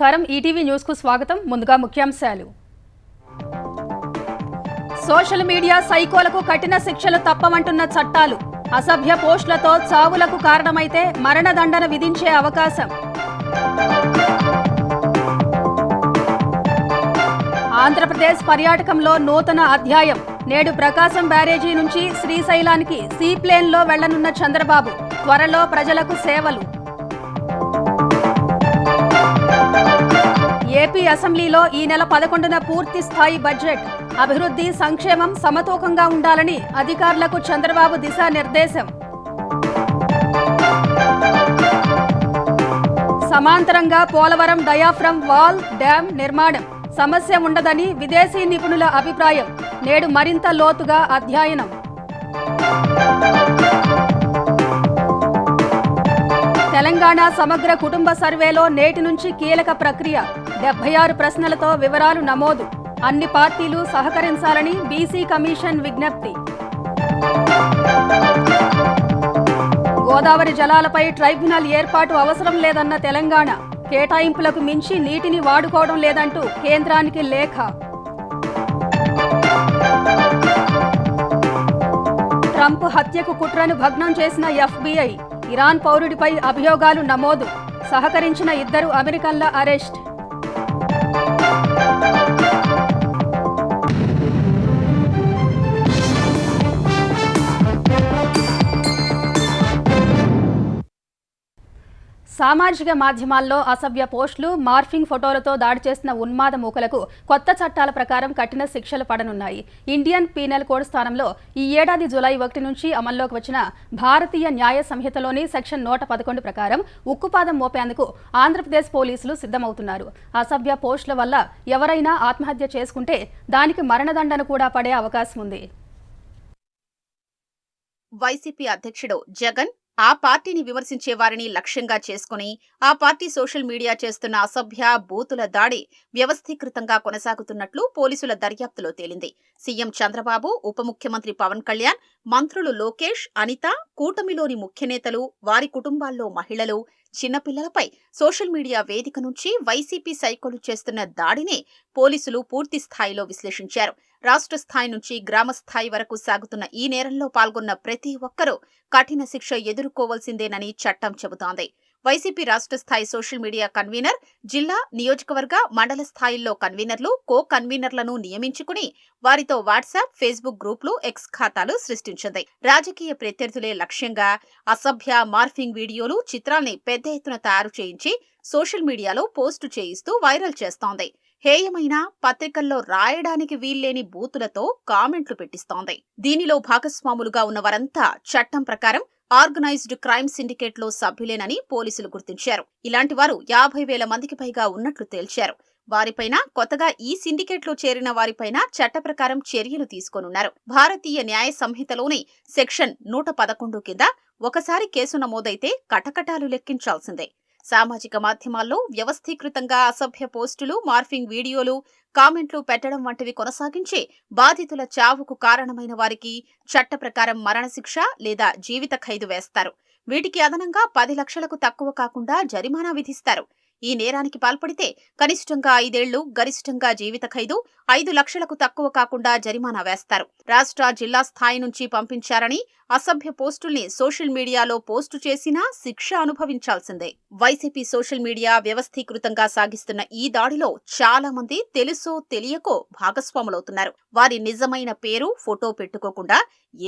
నమస్కారం ETV news కు స్వాగతం. ముందుగా ముఖ్యాంశాలు. సోషల్ మీడియా సైకోలకు కఠిన శిక్షలు తప్పమంటున్న చట్టాలు. అసభ్య పోస్టులతో చావులకు కారణమైతే మరణదండన విధించే అవకాశం. ఆంధ్రప్రదేశ్ పర్యాటకంలో నూతన అధ్యాయం. నేడు ప్రకాశం బ్యారేజీ నుంచి శ్రీశైలానికి సీప్లేన్లో వెళ్లనున్న చంద్రబాబు. త్వరలో ప్రజలకు సేవలు. ఏపీ అసెంబ్లీలో ఈ నెల 11న పూర్తి స్థాయి బడ్జెట్. అభివృద్ధి, సంక్షేమం సమతూకంగా ఉండాలని అధికారులకు చంద్రబాబు దిశానిర్దేశం. సమాంతరంగా పోలవరం డయాఫ్రమ్ వాల్ డ్యాం నిర్మాణం సమస్య ఉండదని విదేశీ నిపుణుల అభిప్రాయం. నేడు మరింత లోతుగా అధ్యయనం. తెలంగాణ సమగ్ర కుటుంబ సర్వేలో నేటి నుంచి కీలక ప్రక్రియ. 76 ప్రశ్నలతో వివరాలు నమోదు. అన్ని పార్టీలు సహకరించాలని బీసీ కమిషన్ విజ్ఞప్తి. గోదావరి జలాలపై ట్రైబ్యునల్ ఏర్పాటు అవసరం లేదన్న తెలంగాణ. కేటాయింపులకు మించి నీటిని వాడుకోవడం లేదంటూ కేంద్రానికి లేఖ. ట్రంప్ హత్యకు కుట్రను భగ్నం చేసిన ఎఫ్బీఐ. ఇరాన్ పౌరుడిపై అభియోగాలు నమోదు. సహకరించిన 2 అమెరికన్ల అరెస్ట్. సామాజిక మాధ్యమాల్లో అసభ్య పోస్టులు, మార్ఫింగ్ ఫోటోలతో దాడి చేసిన ఉన్మాద మూకలకు కొత్త చట్టాల ప్రకారం కఠిన శిక్షలు పడనున్నాయి. ఇండియన్ పీనల్ కోడ్ స్థానంలో ఈ ఏడాది జూలై 1 నుంచి అమల్లోకి వచ్చిన భారతీయ న్యాయ సంహితలోని సెక్షన్ 111 ప్రకారం ఉక్కుపాదం మోపేందుకు ఆంధ్రప్రదేశ్ పోలీసులు సిద్ధమవుతున్నారు. అసభ్య పోస్టుల వల్ల ఎవరైనా ఆత్మహత్య చేసుకుంటే దానికి మరణదండన కూడా పడే అవకాశం ఉంది. వైసీపీ అధ్యక్షుడు జగన్ ఆ పార్టీని విమర్శించే వారిని లక్ష్యంగా చేసుకుని ఆ పార్టీ సోషల్ మీడియా చేస్తున్న అసభ్య బూతుల దాడి వ్యవస్థీకృతంగా కొనసాగుతున్నట్లు పోలీసుల దర్యాప్తులో తేలింది. సీఎం చంద్రబాబు, ఉప ముఖ్యమంత్రి పవన్ కళ్యాణ్, మంత్రులు లోకేష్, అనిత, కూటమిలోని ముఖ్యనేతలు, వారి కుటుంబాల్లో మహిళలు, చిన్నపిల్లలపై సోషల్ మీడియా వేదిక నుంచి వైసీపీ సైకోలు చేస్తున్న దాడిని పోలీసులు పూర్తి స్థాయిలో విశ్లేషించారు. రాష్ట్ర స్థాయి నుంచి గ్రామ స్థాయి వరకు సాగుతున్న ఈ నేరంలో పాల్గొన్న ప్రతి ఒక్కరూ కఠిన శిక్ష ఎదుర్కోవాల్సిందేనని చట్టం చెబుతోంది. వైసీపీ రాష్ట్ర స్థాయి సోషల్ మీడియా కన్వీనర్, జిల్లా, నియోజకవర్గ, మండల స్థాయిల్లో కన్వీనర్లు, కో కన్వీనర్లను నియమించుకుని వారితో వాట్సాప్, ఫేస్బుక్ గ్రూపులు, ఎక్స్ ఖాతాలు సృష్టించింది. రాజకీయ ప్రత్యర్థులే లక్ష్యంగా అసభ్య, మార్ఫింగ్ వీడియోలు, చిత్రాల్ని పెద్ద ఎత్తున తయారు చేయించి సోషల్ మీడియాలో పోస్టు చేయిస్తూ వైరల్ చేస్తోంది. హేయమైన, పత్రికల్లో రాయడానికి వీల్లేని బూతులతో కామెంట్లు పెట్టిస్తోంది. దీనిలో భాగస్వాములుగా ఉన్న వారంతా చట్టం ప్రకారం ఆర్గనైజ్డ్ క్రైమ్ సిండికేట్ లో సభ్యులేనని పోలీసులు గుర్తించారు. ఇలాంటి వారు 50,000 మందికి పైగా ఉన్నట్లు తేల్చారు. వారిపైన, కొత్తగా ఈ సిండికేట్ లో చేరిన వారిపైన చట్ట ప్రకారం చర్యలు తీసుకోనున్నారు. భారతీయ న్యాయ సంహితలోని సెక్షన్ 111 కింద ఒకసారి కేసు నమోదైతే కటకటాలు లెక్కించాల్సిందే. సామాజిక మాధ్యమాల్లో వ్యవస్థీకృతంగా అసభ్య పోస్టులు, మార్ఫింగ్ వీడియోలు, కామెంట్లు పెట్టడం వంటివి కొనసాగించి బాధితుల చావుకు కారణమైన వారికి చట్ట ప్రకారం మరణశిక్ష లేదా జీవిత ఖైదు వేస్తారు. వీటికి అదనంగా 10 లక్షలకు తక్కువ కాకుండా జరిమానా విధిస్తారు. ఈ నేరానికి పాల్పడితే కనిష్టంగా 5 ఏళ్లు, గరిష్టంగా జీవిత ఖైదు, 5 లక్షలకు తక్కువ కాకుండా జరిమానా వేస్తారు. రాష్ట్ర, జిల్లా స్థాయి నుంచి పంపించారని అసభ్య పోస్టుల్ని సోషల్ మీడియాలో పోస్టు చేసినా శిక్ష అనుభవించాల్సిందే. వైసీపీ సోషల్ మీడియా వ్యవస్థీకృతంగా సాగిస్తున్న ఈ దాడిలో చాలా మంది తెలుసో తెలియకో భాగస్వాములవుతున్నారు. వారి నిజమైన పేరు, ఫోటో పెట్టుకోకుండా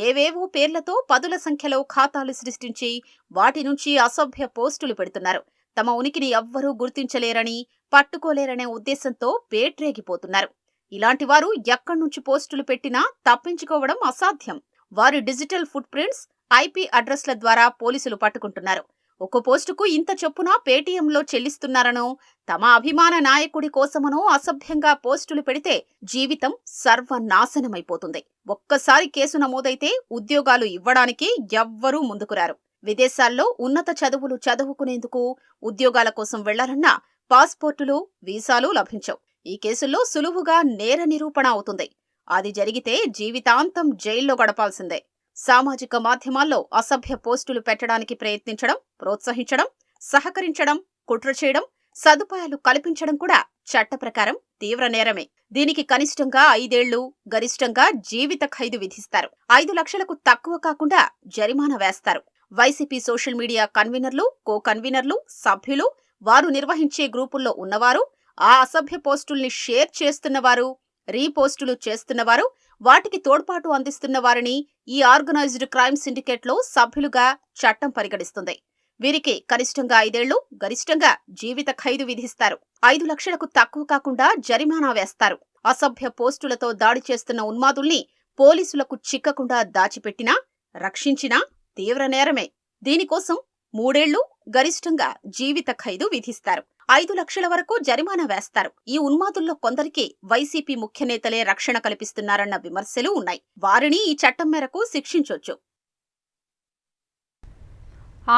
ఏవేవో పేర్లతో 10ల సంఖ్యలో ఖాతాలు సృష్టించి వాటి నుంచి అసభ్య పోస్టులు పెడుతున్నారు. తమ ఉనికిని ఎవ్వరూ గుర్తించలేరని, పట్టుకోలేరనే ఉద్దేశంతో పేట్రేగిపోతున్నారు. ఇలాంటి వారు ఎక్కడ్నుంచి పోస్టులు పెట్టినా తప్పించుకోవడం అసాధ్యం. వారి డిజిటల్ ఫుట్ ప్రింట్స్, ఐపీ అడ్రస్ల ద్వారా పోలీసులు పట్టుకుంటున్నారు. ఒక్కో పోస్టుకు ఇంత చొప్పున పేటీఎంలో చెల్లిస్తున్నారనో, తమ అభిమాన నాయకుడి కోసమనో అసభ్యంగా పోస్టులు పెడితే జీవితం సర్వనాశనమైపోతుంది. ఒక్కసారి కేసు నమోదైతే ఉద్యోగాలు ఇవ్వడానికి ఎవ్వరూ ముందుకురారు. విదేశాల్లో ఉన్నత చదువులు చదువుకునేందుకు, ఉద్యోగాల కోసం వెళ్లాలన్నా పాస్పోర్టులు, వీసాలు లభించవు. ఈ కేసుల్లో సులువుగా నేర నిరూపణ అవుతుంది. అది జరిగితే జీవితాంతం జైల్లో గడపాల్సిందే. సామాజిక మాధ్యమాల్లో అసభ్య పోస్టులు పెట్టడానికి ప్రయత్నించడం, ప్రోత్సహించడం, సహకరించడం, కుట్ర చేయడం, సదుపాయాలు కల్పించడం కూడా చట్ట ప్రకారం తీవ్ర నేరమే. దీనికి కనిష్టంగా 5 ఏళ్లు, గరిష్టంగా జీవిత ఖైదు విధిస్తారు. 5 లక్షలకు తక్కువ కాకుండా జరిమానా వేస్తారు. వైసీపీ సోషల్ మీడియా కన్వీనర్లు, కో కన్వీనర్లు, సభ్యులు, వారు నిర్వహించే గ్రూపుల్లో ఉన్నవారు, ఆ అసభ్య పోస్టుల్ని షేర్ చేస్తున్నవారు, రీపోస్టులు చేస్తున్నవారు, వాటికి తోడ్పాటు అందిస్తున్న వారిని ఈ ఆర్గనైజ్డ్ క్రైమ్ సిండికేట్లో సభ్యులుగా చట్టం పరిగణిస్తుంది. వీరికి కనిష్టంగా 5 ఏళ్లు, గరిష్టంగా జీవిత ఖైదు విధిస్తారు. 5 లక్షలకు తక్కువ కాకుండా జరిమానా వేస్తారు. అసభ్య పోస్టులతో దాడి చేస్తున్న ఉన్మాదుల్ని పోలీసులకు చిక్కకుండా దాచిపెట్టినా, రక్షించినా తీవ్ర నేరమే. దీనికోసం 3 ఏళ్లు, గరిష్టంగా జీవిత ఖైదు విధిస్తారు. 5 లక్షల వరకు జరిమానా వేస్తారు. ఈ ఉన్మాదుల్లో కొందరికి వైసీపీ ముఖ్య నేతలే రక్షణ కల్పిస్తున్నారన్న విమర్శలు ఉన్నాయి. వారిని ఈ చట్టం మేరకు శిక్షించొచ్చు.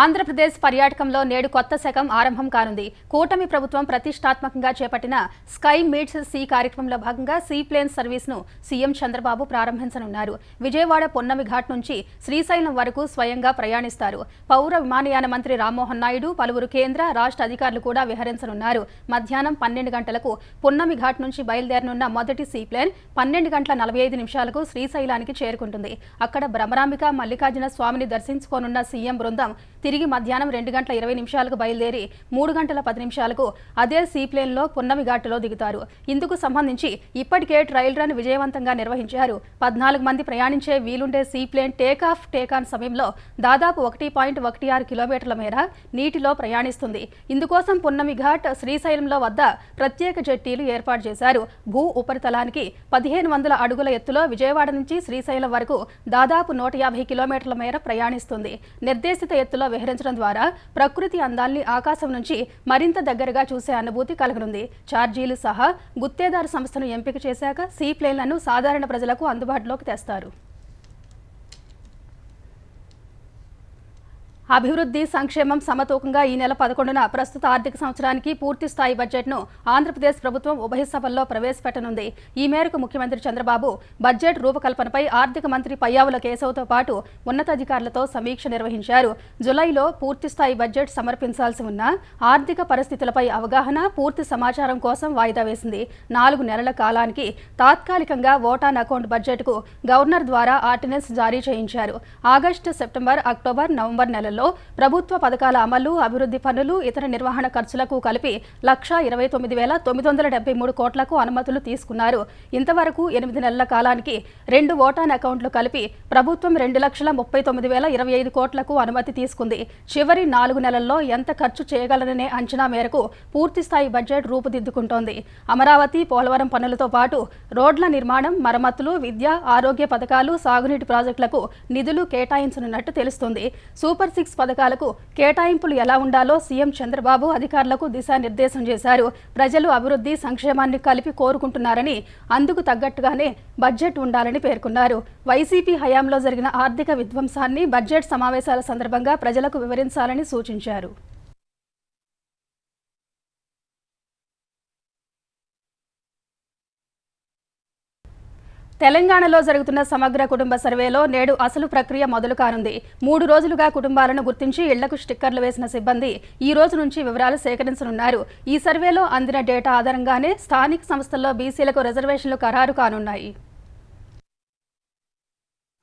ఆంధ్రప్రదేశ్ పర్యాటకంలో నేడు కొత్త శకం ఆరంభం కానుంది. కూటమి ప్రభుత్వం ప్రతిష్టాత్మకంగా చేపట్టిన స్కై మీట్స్ సీ కార్యక్రమంలో భాగంగా సీ ప్లేన్ సర్వీస్ను సీఎం చంద్రబాబు ప్రారంభించనున్నారు. విజయవాడ పొన్నమి ఘాట్ నుంచి శ్రీశైలం వరకు స్వయంగా ప్రయాణిస్తారు. పౌర విమానయాన మంత్రి రామ్మోహన్ నాయుడు, పలువురు కేంద్ర, రాష్ట్ర అధికారులు కూడా విహరించనున్నారు. మధ్యాహ్నం 12 గంటలకు పొన్నమి ఘాట్ నుంచి బయలుదేరనున్న మొదటి సీ ప్లేన్ 12 గంటల 45 నిమిషాలకు శ్రీశైలానికి చేరుకుంటుంది. అక్కడ భ్రమరాంబిక మల్లికార్జున స్వామిని దర్శించుకోనున్న సీఎం బృందం తిరిగి మధ్యాహ్నం 2 గంటల 20 నిమిషాలకు బయలుదేరి 3 గంటల 10 నిమిషాలకు అదే సీప్లేన్లో పున్నమి ఘాటులో దిగుతారు. ఇందుకు సంబంధించి ఇప్పటికే ట్రయల్ రన్ విజయవంతంగా నిర్వహించారు. 14 మంది ప్రయాణించే వీలుండే సీప్లేన్ టేకాఫ్ టేకాన్ సమయంలో దాదాపు 1.16 కిలోమీటర్ల మేర నీటిలో ప్రయాణిస్తుంది. ఇందుకోసం పున్నమి ఘాట్ శ్రీశైలంలో వద్ద ప్రత్యేక జెట్టీలు ఏర్పాటు చేశారు. భూ ఉపరితలానికి 1500 అడుగుల ఎత్తులో విజయవాడ నుంచి శ్రీశైలం వరకు దాదాపు 150 కిలోమీటర్ల మేర ప్రయాణిస్తుంది. నిర్దేశిత ఎత్తులో విహరించడం ద్వారా ప్రకృతి అందాల్ని ఆకాశం నుంచి మరింత దగ్గరగా చూసే అనుభూతి కలగనుంది. ఛార్జీలు సహా గుత్తేదారు సంస్థను ఎంపిక చేశాక సీ ప్లేన్లను సాధారణ ప్రజలకు అందుబాటులోకి తెస్తారు. అభివృద్ధి, సంక్షేమం సమతూకంగా ఈ నెల 11న ప్రస్తుత ఆర్థిక సంవత్సరానికి పూర్తి స్థాయి బడ్జెట్ను ఆంధ్రప్రదేశ్ ప్రభుత్వం ఉభయ సభల్లో ప్రవేశపెట్టనుంది. ఈ మేరకు ముఖ్యమంత్రి చంద్రబాబు బడ్జెట్ రూపకల్పనపై ఆర్థిక మంత్రి పయ్యావుల కేశవ్తో పాటు ఉన్నతాధికారులతో సమీక్ష నిర్వహించారు. జులైలో పూర్తి స్థాయి బడ్జెట్ సమర్పించాల్సి ఉన్న ఆర్థిక పరిస్థితులపై అవగాహన, పూర్తి సమాచారం కోసం వాయిదా వేసింది. 4 నెలల కాలానికి తాత్కాలికంగా ఓటాన్ అకౌంట్ బడ్జెట్కు గవర్నర్ ద్వారా ఆర్డినెన్స్ జారీ చేయించారు. ఆగస్టు, సెప్టెంబర్, అక్టోబర్, నవంబర్ నెలల్లో ప్రభుత్వ పథకాల అమలు, అభివృద్ధి పనులు, ఇతర నిర్వహణ ఖర్చులకు కలిపి 1,29,973 కోట్లకు అనుమతులు తీసుకున్నారు. ఇంతవరకు 8 నెలల కాలానికి 2 ఓటాన్ అకౌంట్లు కలిపి ప్రభుత్వం 2,39,025 కోట్లకు అనుమతి తీసుకుంది. చివరి 4 నెలల్లో ఎంత ఖర్చు చేయగలననే అంచనా మేరకు పూర్తిస్థాయి బడ్జెట్ రూపుదిద్దుకుంటోంది. అమరావతి, పోలవరం పనులతో పాటు రోడ్ల నిర్మాణం, మరమ్మతులు, విద్య, ఆరోగ్య పథకాలు, సాగునీటి ప్రాజెక్టులకు నిధులు కేటాయించనున్నట్టు తెలుస్తుంది. సూపర్ 6 పథకాలకు కేటాయింపులు ఎలా ఉండాలో సీఎం చంద్రబాబు అధికారులకు దిశానిర్దేశం చేశారు. ప్రజలు అభివృద్ధి, సంక్షేమాన్ని కలిపి కోరుకుంటున్నారని, అందుకు తగ్గట్టుగానే బడ్జెట్ ఉండాలని పేర్కొన్నారు. వైసీపీ హయాంలో జరిగిన ఆర్థిక విధ్వంసాన్ని బడ్జెట్ సమావేశాల సందర్భంగా ప్రజలకు వివరించాలని సూచించారు. తెలంగాణలో జరుగుతున్న సమగ్ర కుటుంబ సర్వేలో నేడు అసలు ప్రక్రియ మొదలు కానుంది. 3 రోజులుగా కుటుంబాలను గుర్తించి ఇళ్లకు స్టిక్కర్లు వేసిన సిబ్బంది ఈ రోజు నుంచి వివరాలు సేకరించనున్నారు. ఈ సర్వేలో అందిన డేటా ఆధారంగానే స్థానిక సంస్థల్లో బీసీలకు రిజర్వేషన్లు ఖరారు కానున్నాయి.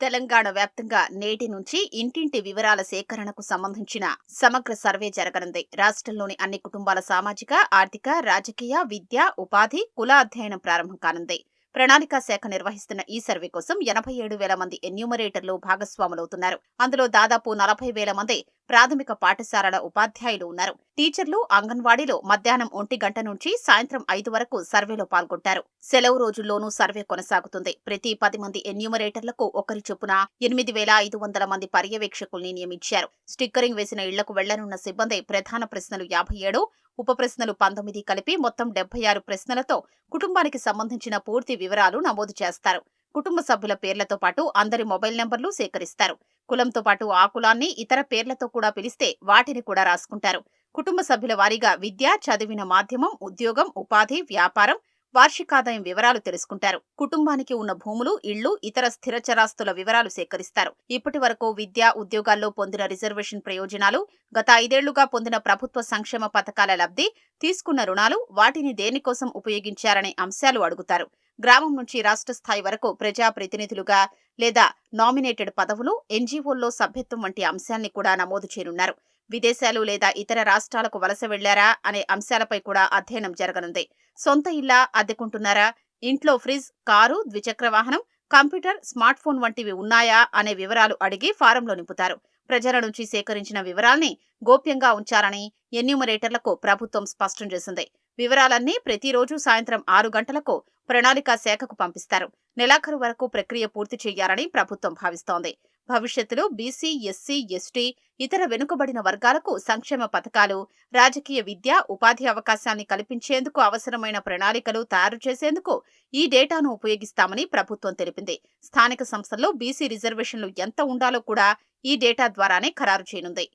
తెలంగాణ వ్యాప్తంగా నేటి నుంచి ఇంటింటి వివరాల సేకరణకు సంబంధించిన సమగ్ర సర్వే జరగనుంది. రాష్ట్రంలోని అన్ని కుటుంబాల సామాజిక, ఆర్థిక, రాజకీయ, విద్య, ఉపాధి, కుల అధ్యయనం ప్రారంభం కానుంది. ప్రణాళికా శాఖ నిర్వహిస్తున్న ఈ సర్వే కోసం 87,000 మంది ఎన్యూమరేటర్లు భాగస్వాములవుతున్నారు. అందులో దాదాపు 40,000 మంది ప్రాథమిక పాఠశాలల ఉపాధ్యాయులు ఉన్నారు. టీచర్లు అంగన్వాడీలో మధ్యాహ్నం 1 గంట నుంచి సాయంత్రం 5 వరకు సర్వేలో పాల్గొంటారు. సెలవు రోజుల్లోనూ సర్వే కొనసాగుతుంది. ప్రతి 10 మంది ఎన్యూమరేటర్లకు ఒకరి చొప్పున 8,500 మంది పర్యవేక్షకుల్ని నియమించారు. స్టిక్కరింగ్ వేసిన ఇళ్లకు వెళ్లనున్న సిబ్బంది ప్రధాన ప్రశ్నలు 57, ఉప ప్రశ్నలు 19 కలిపి మొత్తం 76 ప్రశ్నలతో కుటుంబానికి సంబంధించిన పూర్తి వివరాలు నమోదు చేస్తారు. కుటుంబ సభ్యుల పేర్లతో పాటు అందరి మొబైల్ నెంబర్లు సేకరిస్తారు. కులంతో పాటు ఆ కులాన్ని ఇతర పేర్లతో కూడా పిలిస్తే వాటిని కూడా రాసుకుంటారు. కుటుంబ సభ్యుల వారీగా విద్య, చదివిన మాధ్యమం, ఉద్యోగం, ఉపాధి, వ్యాపారం, వార్షికాదాయం వివరాలు తెలుసుకుంటారు. కుటుంబానికి ఉన్న భూములు, ఇళ్లు, ఇతర స్థిర చరాస్తుల వివరాలు సేకరిస్తారు. ఇప్పటి వరకు విద్య, ఉద్యోగాల్లో పొందిన రిజర్వేషన్ ప్రయోజనాలు, గత 5 ఏళ్లుగా పొందిన ప్రభుత్వ సంక్షేమ పథకాల లబ్ధి, తీసుకున్న రుణాలు, వాటిని దేనికోసం ఉపయోగించారనే అంశాలు అడుగుతారు. గ్రామం నుంచి రాష్ట్ర స్థాయి వరకు ప్రజా ప్రతినిధులుగా లేదా నామినేటెడ్ పదవులు, ఎన్జీఓల్లో సభ్యత్వం వంటి అంశాల్ని కూడా నమోదు చేయనున్నారు. విదేశాలు లేదా ఇతర రాష్ట్రాలకు వలస వెళ్లారా అనే అంశాలపై కూడా అధ్యయనం జరగనుంది. సొంత ఇల్లా, అద్దెకుంటున్నారా, ఇంట్లో ఫ్రిడ్జ్, కారు, ద్విచక్ర వాహనం, కంప్యూటర్, స్మార్ట్ ఫోన్ వంటివి ఉన్నాయా అనే వివరాలు అడిగి ఫారంలో నింపుతారు. ప్రజల నుంచి సేకరించిన వివరాల్ని గోప్యంగా ఉంచాలని ఎన్యూమరేటర్లకు ప్రభుత్వం స్పష్టం చేసింది. వివరాలన్నీ ప్రతిరోజు సాయంత్రం 6 గంటలకు ప్రణాళికా శాఖకు పంపిస్తారు. నెలాఖరు వరకు ప్రక్రియ పూర్తి చేయాలని ప్రభుత్వం భావిస్తోంది. భవిష్యత్తులో బీసీ, ఎస్సీ, ఎస్టీ, ఇతర వెనుకబడిన వర్గాలకు సంక్షేమ పథకాలు, రాజకీయ విద్య, ఉపాధి అవకాశాల్ని కల్పించేందుకు అవసరమైన ప్రణాళికలు తయారు చేసేందుకు ఈ డేటాను ఉపయోగిస్తామని ప్రభుత్వం తెలిపింది. స్థానిక సంస్థల్లో బీసీ రిజర్వేషన్లు ఎంత ఉండాలో కూడా ఈ డేటా ద్వారానే ఖరారు చేయనుంది.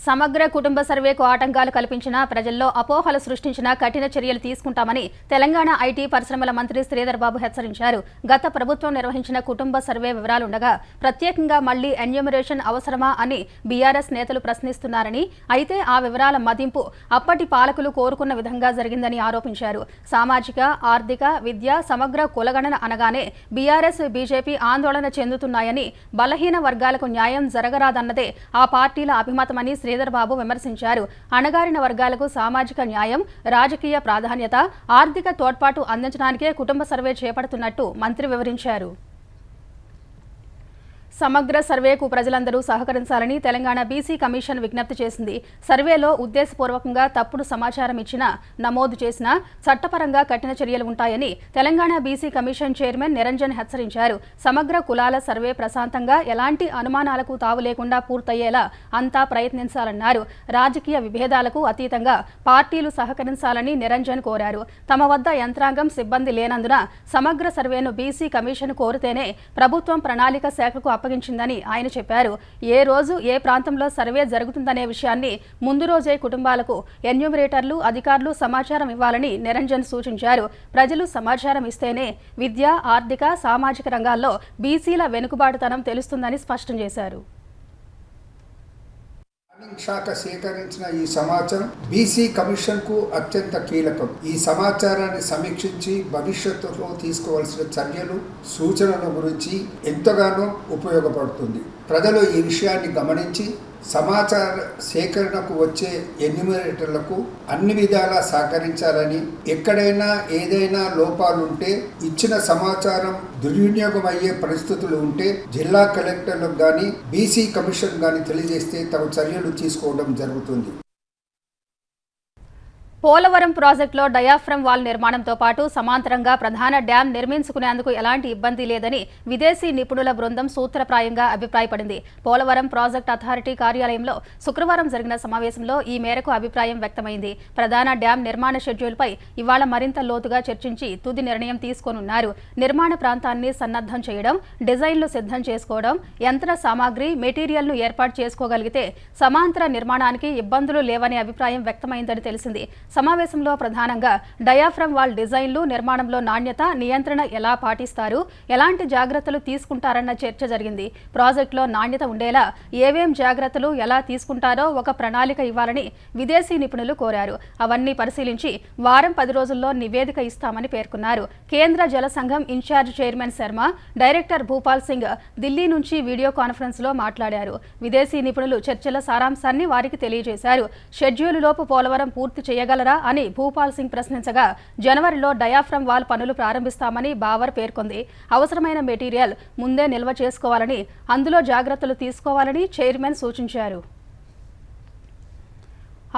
సమగ్ర కుటుంబ సర్వేకు ఆటంకాలు కల్పించిన, ప్రజల్లో అపోహలు సృష్టించిన కఠిన చర్యలు తీసుకుంటామని తెలంగాణ ఐటీ పరిశ్రమల మంత్రి శ్రీధర్ బాబు హెచ్చరించారు. గత ప్రభుత్వం నిర్వహించిన కుటుంబ సర్వే వివరాలుండగా ప్రత్యేకంగా మళ్లీ ఎన్యూమరేషన్ అవసరమా అని బీఆర్ఎస్ నేతలు ప్రశ్నిస్తున్నారని, అయితే ఆ వివరాల మదింపు అప్పటి పాలకులు కోరుకున్న విధంగా జరిగిందని ఆరోపించారు. సామాజిక, ఆర్థిక, విద్య సమగ్ర కులగణన అనగానే బీఆర్ఎస్, బీజేపీ ఆందోళన చెందుతున్నాయని, బలహీన వర్గాలకు న్యాయం జరగరాదన్నదే ఆ పార్టీల అభిమతమని శ్రీధర్ బాబు విమర్శించారు. అణగారిన వర్గాలకు సామాజిక న్యాయం, రాజకీయ ప్రాధాన్యత, ఆర్థిక తోడ్పాటు అందించడానికే కుటుంబ సర్వే చేపడుతున్నట్టు మంత్రి వివరించారు. సమగ్ర సర్వేకు ప్రజలందరూ సహకరించాలని తెలంగాణ బీసీ కమిషన్ విజ్ఞప్తి చేసింది. సర్వేలో ఉద్దేశపూర్వకంగా తప్పుడు సమాచారం ఇచ్చినా, నమోదు చేసినా చట్టపరంగా కఠిన చర్యలు ఉంటాయని Telangana BC commission chairman Niranjan హెచ్చరించారు. సమగ్ర కులాల సర్వే ప్రశాంతంగా, ఎలాంటి అనుమానాలకు తావు లేకుండా పూర్తయ్యేలా అంతా ప్రయత్నించాలన్నారు. రాజకీయ విభేదాలకు అతీతంగా పార్టీలు సహకరించాలని నిరంజన్ కోరారు. తమ వద్ద యంత్రాంగం, సిబ్బంది లేనందున సమగ్ర సర్వేను బీసీ కమిషన్ కోరితేనే ప్రభుత్వం ప్రణాళిక శాఖకు అప్పగించిందని ఆయన చెప్పారు. ఏ రోజు, ఏ ప్రాంతంలో సర్వే జరుగుతుందనే విషయాన్ని ముందు రోజే కుటుంబాలకు ఎన్యూమరేటర్లు, అధికారులు సమాచారం ఇవ్వాలని నిరంజన్ సూచించారు. ప్రజలు సమాచారం ఇస్తేనే విద్య, ఆర్థిక, సామాజిక రంగాల్లో బీసీల వెనుకబాటుతనం తెలుస్తుందని స్పష్టం చేశారు. శాఖ సేకరించిన ఈ సమాచారం బీసీ కమిషన్ కు అత్యంత కీలకం. ఈ సమాచారాన్ని సమీక్షించి భవిష్యత్తులో తీసుకోవాల్సిన చర్యలు, సూచనల గురించి ఎంతగానో ఉపయోగపడుతుంది. ప్రజలు ఈ విషయాన్ని గమనించి సమాచార సేకరణకు వచ్చే ఎన్యూమరేటర్లకు అన్ని విధాలా సహకరించాలని, ఎక్కడైనా ఏదైనా లోపాలుంటే, ఇచ్చిన సమాచారం దుర్వినియోగం అయ్యే పరిస్థితులు ఉంటే జిల్లా కలెక్టర్లకు కానీ, బీసీ కమిషన్ కానీ తెలియజేస్తే తమ చర్యలు తీసుకోవడం జరుగుతుంది. పోలవరం ప్రాజెక్టులో డయాఫ్రమ్ వాల్ నిర్మాణంతో పాటు సమాంతరంగా ప్రధాన డ్యాం నిర్మించుకునేందుకు ఎలాంటి ఇబ్బంది లేదని విదేశీ నిపుణుల బృందం సూత్రప్రాయంగా అభిప్రాయపడింది. పోలవరం ప్రాజెక్టు అథారిటీ కార్యాలయంలో శుక్రవారం జరిగిన సమావేశంలో ఈ మేరకు అభిప్రాయం వ్యక్తమైంది. ప్రధాన డ్యాం నిర్మాణ షెడ్యూల్పై ఇవాళ మరింత లోతుగా చర్చించి తుది నిర్ణయం తీసుకోనున్నారు. నిర్మాణ ప్రాంతాన్ని సన్నద్ధం చేయడం, డిజైన్లు సిద్ధం చేసుకోవడం, యంత్ర సామాగ్రి, మెటీరియల్ను ఏర్పాటు చేసుకోగలిగితే సమాంతర నిర్మాణానికి ఇబ్బందులు లేవనే అభిప్రాయం వ్యక్తమైందని తెలిసింది. సమావేశంలో ప్రధానంగా డయాఫ్రమ్ వాల్ డిజైన్లు, నిర్మాణంలో నాణ్యత, నియంత్రణ ఎలా పాటిస్తారు, ఎలాంటి జాగ్రత్తలు తీసుకుంటారన్న చర్చ జరిగింది. ప్రాజెక్టులో నాణ్యత ఉండేలా ఏవేం జాగ్రత్తలు ఎలా తీసుకుంటారో ఒక ప్రణాళిక ఇవ్వాలని విదేశీ నిపుణులు కోరారు. అవన్నీ పరిశీలించి వారం 10 రోజుల్లో నివేదిక ఇస్తామని పేర్కొన్నారు. కేంద్ర జల సంఘం incharge chairman Sharma, director Bhupal Singh Delhi నుంచి వీడియో కాన్ఫరెన్స్లో మాట్లాడారు. విదేశీ నిపుణులు చర్చల సారాంశాన్ని వారికి తెలియజేశారు. షెడ్యూలులోపు పోలవరం పూర్తి చేయగలరా అని భూపాల్ సింగ్ ప్రశ్నించగా, జనవరిలో డయాఫ్రమ్ వాల్ పనులు ప్రారంభిస్తామని బావర్ పేర్కొంది. అవసరమైన మెటీరియల్ ముందే నిల్వ చేసుకోవాలని, అందులో జాగ్రత్తలు తీసుకోవాలని చైర్మన్ సూచించారు.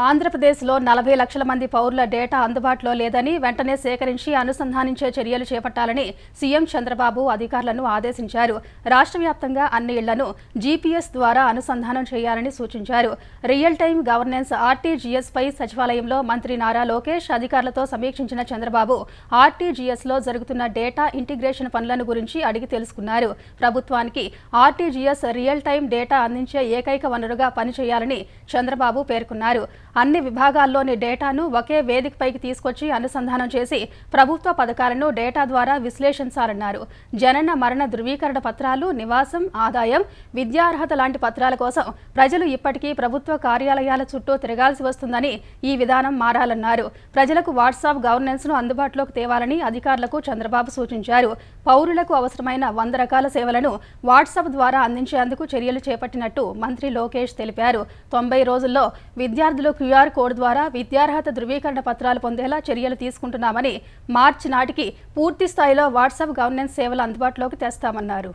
ఆంధ్రప్రదేశ్లో 40 లక్షల మంది పౌరుల డేటా అందుబాటులో లేదని, వెంటనే సేకరించి అనుసంధానించే చర్యలు చేపట్టాలని సీఎం చంద్రబాబు అధికారులను ఆదేశించారు. రాష్ట్ర వ్యాప్తంగా అన్ని ఇళ్లను జీపీఎస్ ద్వారా అనుసంధానం చేయాలని సూచించారు. రియల్ టైం గవర్నెన్స్ ఆర్టీజీఎస్ పై సచివాలయంలో మంత్రి నారా లోకేష్ అధికారులతో సమీక్షించిన చంద్రబాబు ఆర్టీజీఎస్లో జరుగుతున్న డేటా ఇంటిగ్రేషన్ పనులను గురించి అడిగి తెలుసుకున్నారు. ప్రభుత్వానికి ఆర్టీజీఎస్ రియల్ టైం డేటా అందించే ఏకైక వనరుగా పనిచేయాలని చంద్రబాబు పేర్కొన్నారు. అన్ని విభాగాల్లోని డేటాను ఒకే వేదికపైకి తీసుకొచ్చి అనుసంధానం చేసి ప్రభుత్వ పథకాలను డేటా ద్వారా విశ్లేషించాలన్నారు. జనన మరణ ధృవీకరణ పత్రాలు, నివాసం, ఆదాయం, విద్యార్హత లాంటి పత్రాల కోసం ప్రజలు ఇప్పటికీ ప్రభుత్వ కార్యాలయాల చుట్టూ తిరగాల్సి వస్తుందని ఈ విధానం మారాలన్నారు. ప్రజలకు వాట్సాప్ గవర్నెన్స్ ను అందుబాటులోకి తేవాలని అధికారులకు చంద్రబాబు సూచించారు. పౌరులకు అవసరమైన 100 రకాల సేవలను వాట్సాప్ ద్వారా అందించేందుకు చర్యలు చేపట్టినట్టు మంత్రి లోకేష్ తెలిపారు. 90 రోజుల్లో విద్యార్థులు QR కోడ్ ద్వారా విద్యార్హత ధృవీకరణ పత్రాలు పొందేలా చర్యలు తీసుకుంటున్నామని, మార్చి నాటికి పూర్తి స్థాయిలో వాట్సాప్ గవర్నెన్స్ సేవలు అందుబాటులోకి తెస్తామన్నారు.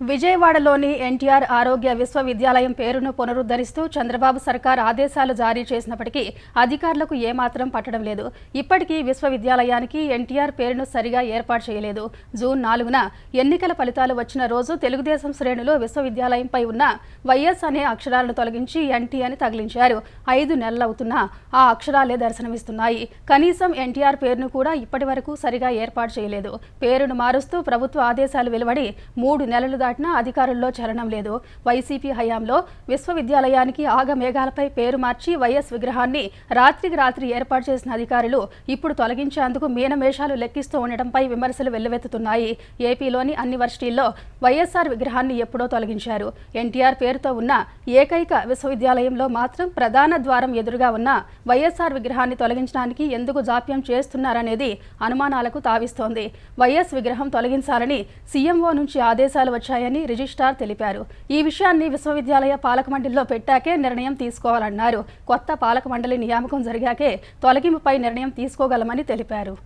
విజయవాడలోని ఎన్టీఆర్ ఆరోగ్య విశ్వవిద్యాలయం పేరును పునరుద్ధరిస్తూ చంద్రబాబు సర్కార్ ఆదేశాలు జారీ చేసినప్పటికీ అధికారులకు ఏమాత్రం పట్టడం లేదు. ఇప్పటికీ విశ్వవిద్యాలయానికి ఎన్టీఆర్ పేరును సరిగా ఏర్పాటు చేయలేదు. జూన్ 4న ఎన్నికల ఫలితాలు వచ్చిన రోజు తెలుగుదేశం శ్రేణులు విశ్వవిద్యాలయంపై ఉన్న వైఎస్ అనే అక్షరాలను తొలగించి ఎన్టీ అని తగిలించారు. 5 నెలలవుతున్నా ఆ అక్షరాలే దర్శనమిస్తున్నాయి. కనీసం ఎన్టీఆర్ పేరును కూడా ఇప్పటి వరకు సరిగా ఏర్పాటు చేయలేదు. పేరును మారుస్తూ ప్రభుత్వ ఆదేశాలు వెలువడి 3 నెలలు దాటినా అధికారుల్లో చలనం లేదు. వైసీపీ హయాంలో విశ్వవిద్యాలయానికి ఆగమేఘాలపై పేరు మార్చి వైఎస్ విగ్రహాన్ని రాత్రికి రాత్రి ఏర్పాటు చేసిన అధికారులు ఇప్పుడు తొలగించేందుకు మీనమేషాలు లెక్కిస్తూ ఉండటంపై విమర్శలు వెల్లువెత్తుతున్నాయి. ఏపీలోని అన్ని వర్సిటీల్లో వైఎస్ఆర్ విగ్రహాన్ని ఎప్పుడో తొలగించారు. ఎన్టీఆర్ పేరుతో ఉన్న ఏకైక విశ్వవిద్యాలయంలో మాత్రం ప్రధాన ద్వారం ఎదురుగా ఉన్న వైఎస్ఆర్ విగ్రహాన్ని తొలగించడానికి ఎందుకు జాప్యం చేస్తున్నారనేది అనుమానాలకు తావిస్తోంది. వైఎస్ విగ్రహం తొలగించాలని సీఎంఓ నుంచి ఆదేశాలు వచ్చాయని రిజిస్ట్రార్ తెలిపారు. ఈ విషయాన్ని విశ్వవిద్యాలయ పాలక మండలిలో పెట్టాకే నిర్ణయం తీసుకోవాలన్నారు. కొత్త పాలక మండలి నియామకం జరిగాకే తొలగింపుపై నిర్ణయం తీసుకోగలమని తెలిపారు.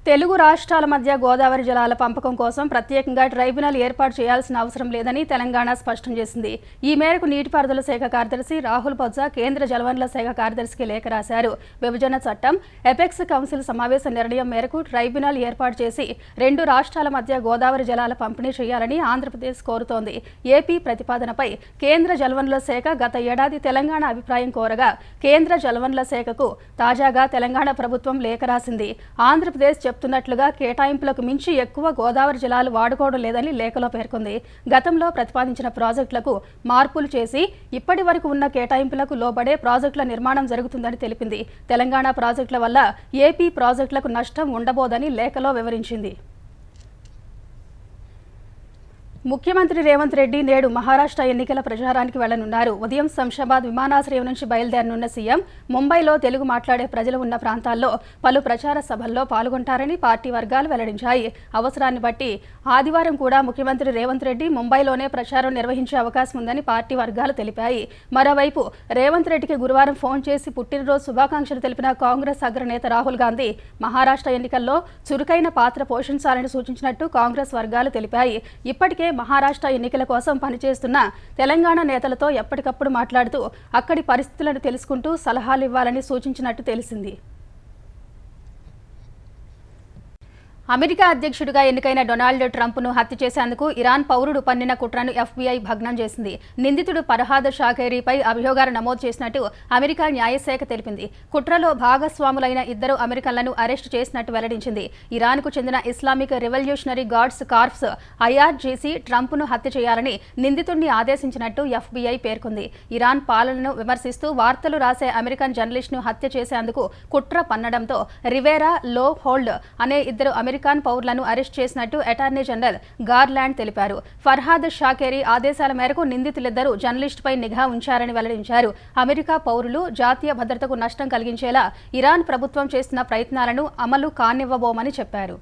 తెలుగు రాష్ట్రాల మధ్య గోదావరి జలాల పంపకం కోసం ప్రత్యేకంగా ట్రైబ్యునల్ ఏర్పాటు చేయాల్సిన అవసరం లేదని తెలంగాణ స్పష్టం చేసింది. ఈ మేరకు నీటిపారుదల శాఖ కార్యదర్శి రాహుల్ బొజ్జా కేంద్ర జలవనరుల శాఖ కార్యదర్శికి లేఖ రాశారు. విభజన చట్టం, ఎపెక్స్ కౌన్సిల్ సమావేశ నిర్ణయం మేరకు ట్రైబ్యునల్ ఏర్పాటు చేసి 2 రాష్ట్రాల మధ్య గోదావరి జలాల పంపిణీ చేయాలని ఆంధ్రప్రదేశ్ కోరుతోంది. ఏపీ ప్రతిపాదనపై కేంద్ర జలవనరుల శాఖ గత ఏడాది తెలంగాణ అభిప్రాయం కోరగా కేంద్ర జలవనరుల శాఖకు తాజాగా తెలంగాణ ప్రభుత్వం లేఖ రాసింది. ఆంధ్రప్రదేశ్ చెప్తున్నట్లుగా కేటాయింపులకు మించి ఎక్కువ గోదావరి జలాలు వాడుకోవడం లేదని లేఖలో పేర్కొంది. గతంలో ప్రతిపాదించిన ప్రాజెక్టులకు మార్పులు చేసి ఇప్పటి వరకు ఉన్న కేటాయింపులకు లోబడే ప్రాజెక్టుల నిర్మాణం జరుగుతుందని తెలిపింది. తెలంగాణ ప్రాజెక్టుల వల్ల ఏపీ ప్రాజెక్టులకు నష్టం ఉండబోదని లేఖలో వివరించింది. ముఖ్యమంత్రి రేవంత్ రెడ్డి నేడు మహారాష్ట్ర ఎన్నికల ప్రచారానికి వెళ్లనున్నారు. ఉదయం శంషాబాద్ విమానాశ్రయం నుంచి బయలుదేరనున్న సీఎం ముంబైలో తెలుగు మాట్లాడే ప్రజలు ఉన్న ప్రాంతాల్లో పలు ప్రచార సభల్లో పాల్గొంటారని పార్టీ వర్గాలు వెల్లడించాయి. అవసరాన్ని బట్టి ఆదివారం కూడా ముఖ్యమంత్రి రేవంత్ రెడ్డి ముంబైలోనే ప్రచారం నిర్వహించే అవకాశం ఉందని పార్టీ వర్గాలు తెలిపాయి. మరోవైపు రేవంత్ రెడ్డికి గురువారం ఫోన్ చేసి పుట్టినరోజు శుభాకాంక్షలు తెలిపిన కాంగ్రెస్ అగ్రనేత రాహుల్ గాంధీ మహారాష్ట్ర ఎన్నికల్లో చురుకైన పాత్ర పోషించాలని సూచించినట్టు కాంగ్రెస్ వర్గాలు తెలిపాయి. ఇప్పటికే మహారాష్ట్ర ఎన్నికల కోసం పనిచేస్తున్న తెలంగాణ నేతలతో ఎప్పటికప్పుడు మాట్లాడుతూ అక్కడి పరిస్థితులను తెలుసుకుంటూ సలహాలు ఇవ్వాలని సూచించినట్టు తెలిసింది. అమెరికా అధ్యక్షుడిగా ఎన్నికైన డొనాల్డ్ ట్రంప్ను హత్య చేసేందుకు ఇరాన్ పౌరుడు పన్నిన కుట్రను FBI భగ్నం చేసింది. నిందితుడు ఫర్హాద్ షాకేరీపై అభియోగాలు నమోదు చేసినట్టు అమెరికా న్యాయశాఖ తెలిపింది. కుట్రలో భాగస్వాములైన 2 అమెరికన్లను అరెస్టు చేసినట్టు వెల్లడించింది. ఇరాన్కు చెందిన Islamic Revolutionary Guards Corps IRGC ట్రంప్ను హత్య చేయాలని నిందితుడిని ఆదేశించినట్టు FBI పేర్కొంది. ఇరాన్ పాలనను విమర్శిస్తూ వార్తలు రాసే అమెరికన్ జర్నలిస్టును హత్య చేసేందుకు కుట్ర పన్నడంతో రివేరా లో హోల్డ్ అనే 2 అమెరికన్ పౌరులను అరెస్ట్ చేసినట్టు అటార్నీ జనరల్ గార్లాండ్ తెలిపారు. ఫర్హాద్ షాకేరీ ఆదేశాల మేరకు నిందితులిద్దరూ జర్నలిస్టుపై నిఘా ఉంచారని వెల్లడించారు. అమెరికా పౌరులు జాతీయ భద్రతకు నష్టం కలిగించేలా ఇరాన్ ప్రభుత్వం చేస్తున్న ప్రయత్నాలను అమలు కానివ్వబోమని చెప్పారు.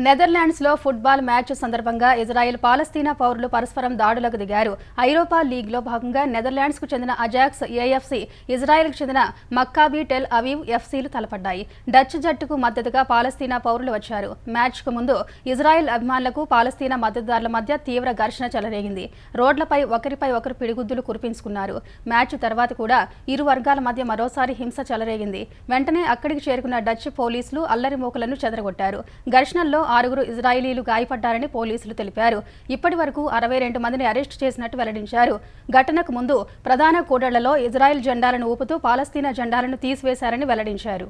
నెదర్లాండ్స్లో ఫుట్బాల్ మ్యాచ్ సందర్భంగా ఇజ్రాయెల్ పాలస్తీనా పౌరులు పరస్పరం దాడులకు దిగారు. ఐరోపా లీగ్లో భాగంగా నెదర్లాండ్స్కు చెందిన అజాక్స్ AFC, ఇజ్రాయెల్కు చెందిన మక్కాబీ టెల్ అవీవ్ FCలు తలపడ్డాయి. డచ్ జట్టుకు మద్దతుగా పాలస్తీనా పౌరులు వచ్చారు. మ్యాచ్కు ముందు ఇజ్రాయెల్ అభిమానులకు పాలస్తీనా మద్దతుదారుల మధ్య తీవ్ర ఘర్షణ చెలరేగింది. రోడ్లపై ఒకరిపై ఒకరు పిడిగుద్దులు కురిపించుకున్నారు. మ్యాచ్ తర్వాత కూడా ఇరు వర్గాల మధ్య మరోసారి హింస చెలరేగింది. వెంటనే అక్కడికి చేరుకున్న డచ్ పోలీసులు అల్లరి మూకలను చెదరగొట్టారు. ఘర్షణల్లో 6 ఇజ్రాయిలీలు గాయపడ్డారని పోలీసులు తెలిపారు. ఇప్పటి వరకు 62 మందిని అరెస్టు చేసినట్టు వెల్లడించారు. ఘటనకు ముందు ప్రధాన కూడళ్లలో ఇజ్రాయెల్ జెండాలను ఊపుతూ పాలస్తీనా జెండాలను తీసివేశారని వెల్లడించారు.